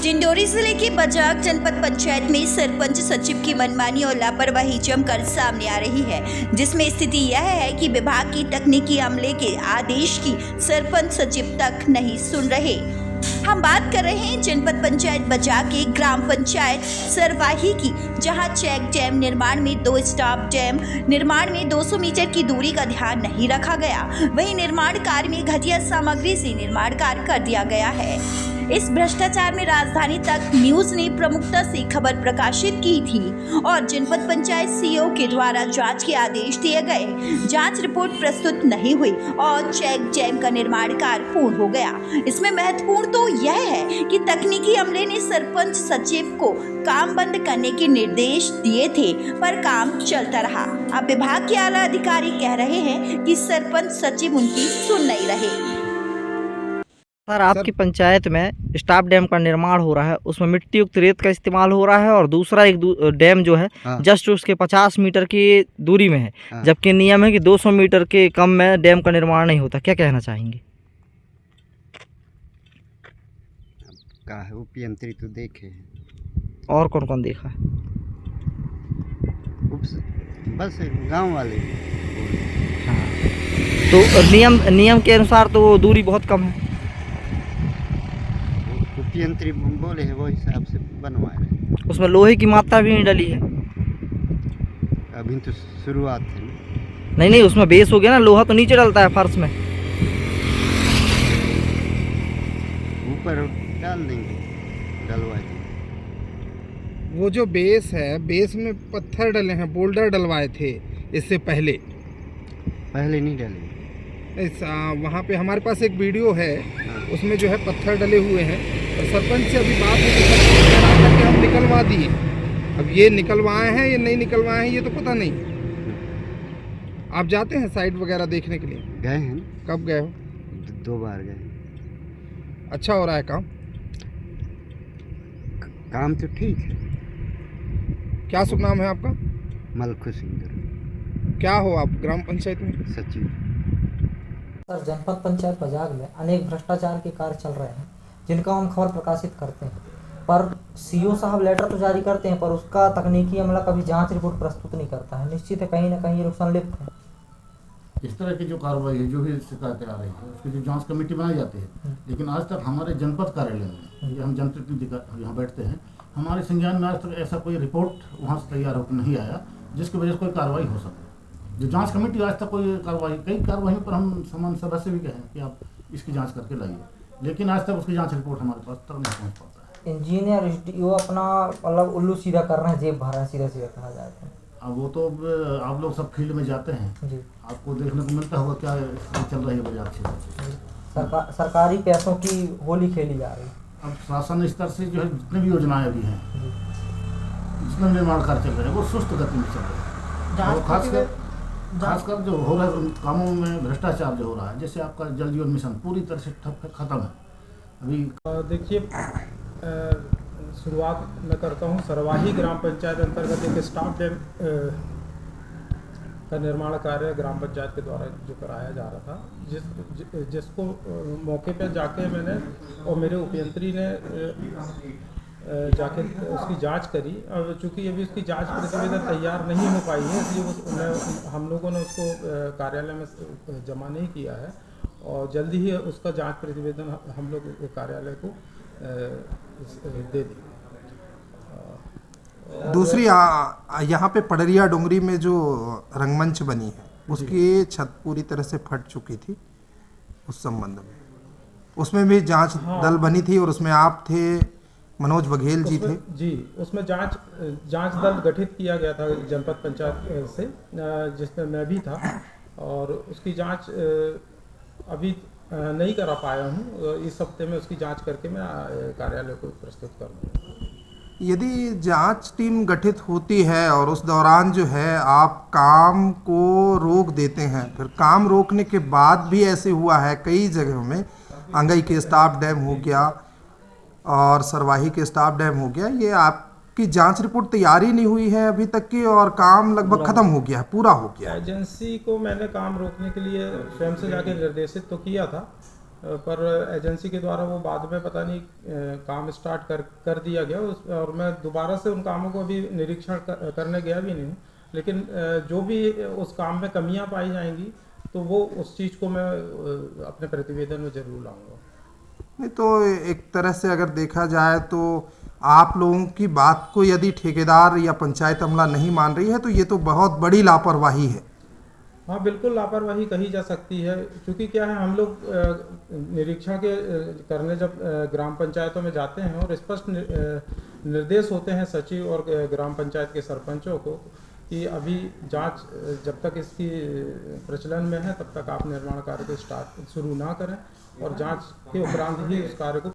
डिंडोरी जिले के बजाग जनपद पंचायत में सरपंच सचिव की मनमानी और लापरवाही जमकर सामने आ रही है, जिसमें स्थिति यह है कि विभाग की तकनीकी अमले के आदेश की सरपंच सचिव तक नहीं सुन रहे। हम बात कर रहे हैं जनपद पंचायत बजाग के ग्राम पंचायत सरवाही की, जहां चेक डैम निर्माण में 2 स्टॉप डैम निर्माण में 200 मीटर की दूरी का ध्यान नहीं रखा गया। वहीं निर्माण कार्य में घटिया सामग्री से निर्माण कार्य कर दिया गया है। इस भ्रष्टाचार में राजधानी तक न्यूज ने प्रमुखता से खबर प्रकाशित की थी और जनपद पंचायत सीईओ के द्वारा जांच के आदेश दिए गए। जांच रिपोर्ट प्रस्तुत नहीं हुई और चेक डैम का निर्माण कार्य पूर्ण हो गया। इसमें महत्वपूर्ण तो यह है कि तकनीकी अमले ने सरपंच सचिव को काम बंद करने के निर्देश दिए थे, पर काम चलता रहा। अब विभाग के आला अधिकारी कह रहे हैं कि सरपंच सचिव उनकी सुन नहीं रहे। सर, आपकी पंचायत में स्टॉप डैम का निर्माण हो रहा है, उसमें मिट्टी युक्त रेत का इस्तेमाल हो रहा है और दूसरा एक डैम जो है जस्ट उसके 50 मीटर की दूरी में है, जबकि नियम है कि 200 मीटर के कम में डैम का निर्माण नहीं होता। क्या कहना चाहेंगे? का है उपयंत्री तो देखे हैं। और कौन कौन देखा है? बस गांव वाले। हाँ, तो नियम के अनुसार तो वो दूरी बहुत कम है। उपयंत्री बोले हैं वो हिसाब से बनवा रहे हैं। उसमें लोहे की मात्रा भी नहीं डली है। अभी तो शुरुआत है। नहीं, उसमें बेस हो गया ना, लोहा तो नीचे डलता है फर्श में। ऊपर डाल देंगे, डलवा देंगे। वो जो बेस है, बेस में पत्थर डले हैं, बोल्डर डलवाए थे इससे पहले नहीं डले। वहाँ पे हमारे पास एक वीडियो है, उसमें जो है पत्थर डले हुए हैं और सरपंच से अभी बात है कि हम निकलवा दिए। अब ये निकलवाए हैं या नहीं निकलवाए हैं ये तो पता नहीं। आप जाते हैं साइट वगैरह देखने के लिए? गए हैं। कब गए हो? 2 बार गए। अच्छा हो रहा है काम? काम तो ठीक है। क्या शुभ नाम है आपका? मलखु सिंह। क्या हो आप ग्राम पंचायत में? सचिव। सर, जनपद पंचायत बजाग में अनेक भ्रष्टाचार के कार्य चल रहे हैं, जिनका हम खबर प्रकाशित करते हैं, पर सीईओ साहब लेटर तो जारी करते हैं, पर उसका तकनीकी अमला कभी जांच रिपोर्ट प्रस्तुत नहीं करता है। निश्चित है कहीं ना कहीं ये लोग संलिप्त है। इस तरह की जो कार्रवाई है, जो भी शिकायतें आ रही है, उसकी जो जांच कमेटी बनाई जाती है, लेकिन आज तक हमारे जनपद कार्यालय में, ये हम जनप्रतिनिधि यहाँ बैठते हैं, हमारे संज्ञान में आज तक ऐसा कोई रिपोर्ट वहाँ से तैयार होकर नहीं आया जिसकी वजह से कोई कार्रवाई हो सके। जो जांच कमेटी आज तक कोई कार्रवाई, कई कार्रवाई पर हम समान सदस्य भी कहें कि आप इसकी जांच करके लाइए, लेकिन आज तक उसकी जांच रिपोर्ट हमारे पास तक नहीं पहुंच पाता है। इंजीनियर एसडीओ अपना मतलब उल्लू सीधा कर रहे हैं, जेब भर रहे हैं, सीधा कहा जाए तो। अब वो तो आप लोग सब फील्ड में जाते हैं जी, आपको देखने को मिलता होगा क्या चल रही है बाजार क्षेत्र। सरकारी पैसों की होली खेली जा रही है। अब शासन स्तर से जो है जितने भी योजनाएं अभी हैं, जितने निर्माण कार्य चल रहे हैं, वो सुस्त गति में चल रहे हैं। खासकर जो हो रहा है कामों में भ्रष्टाचार जो हो रहा है, जैसे आपका जल जीवन मिशन पूरी तरह से खत्म है अभी। देखिए, शुरुआत मैं करता हूँ। सरवाही ग्राम पंचायत अंतर्गत एक स्टॉप डैम का निर्माण कार्य ग्राम पंचायत के द्वारा जो कराया जा रहा था, जिसको मौके पर जाके मैंने और मेरे उपयंत्री ने जाके उसकी जांच करी। अब चूँकि अभी उसकी जांच प्रतिवेदन तैयार नहीं हो पाई है, इसलिए हम लोगों ने उसको कार्यालय में जमा नहीं किया है और जल्दी ही उसका जांच प्रतिवेदन हम लोग कार्यालय को दे देंगे। दूसरी यहाँ पे पडरिया डोंगरी में जो रंगमंच बनी है, उसकी छत पूरी तरह से फट चुकी थी। उस संबंध में उसमें भी जांच दल बनी थी और उसमें आप थे, मनोज बघेल जी थे जी। उसमें जांच दल गठित किया गया था जनपद पंचायत से, जिसमें मैं भी था और उसकी जांच अभी नहीं करा पाया हूँ। इस हफ्ते में उसकी जांच करके मैं कार्यालय को प्रस्तुत करूँगा। यदि जांच टीम गठित होती है और उस दौरान जो है आप काम को रोक देते हैं, फिर काम रोकने के बाद भी ऐसे हुआ है कई जगहों में, अंगई के स्टॉप डैम हो गया और सरवाही के स्टॉप डैम हो गया, ये आपकी जांच रिपोर्ट तैयार ही नहीं हुई है अभी तक की और काम लगभग खत्म हो गया है, पूरा हो गया है। एजेंसी को मैंने काम रोकने के लिए स्वयं से जाके निर्देशित तो किया था, पर एजेंसी के द्वारा वो बाद में पता नहीं काम स्टार्ट कर दिया गया और मैं दोबारा से उन कामों को अभी निरीक्षण करने गया भी नहीं हूँ, लेकिन जो भी उस काम में कमियां पाई जाएंगी तो वो उस चीज़ को मैं अपने प्रतिवेदन में जरूर लाऊंगा। नहीं तो एक तरह से अगर देखा जाए तो आप लोगों की बात को यदि ठेकेदार या पंचायत अमला नहीं मान रही है तो ये तो बहुत बड़ी लापरवाही है। हाँ, बिल्कुल लापरवाही कही जा सकती है, क्योंकि क्या है, हम लोग निरीक्षण करने जब ग्राम पंचायतों में जाते हैं और स्पष्ट निर्देश होते हैं सचिव और ग्राम पंचायत के सरपंचों को कि अभी जांच जब तक इसकी प्रचलन में है तब तक आप निर्माण कार्य को शुरू ना करें और जांच के उपरांत ही उस कार्य को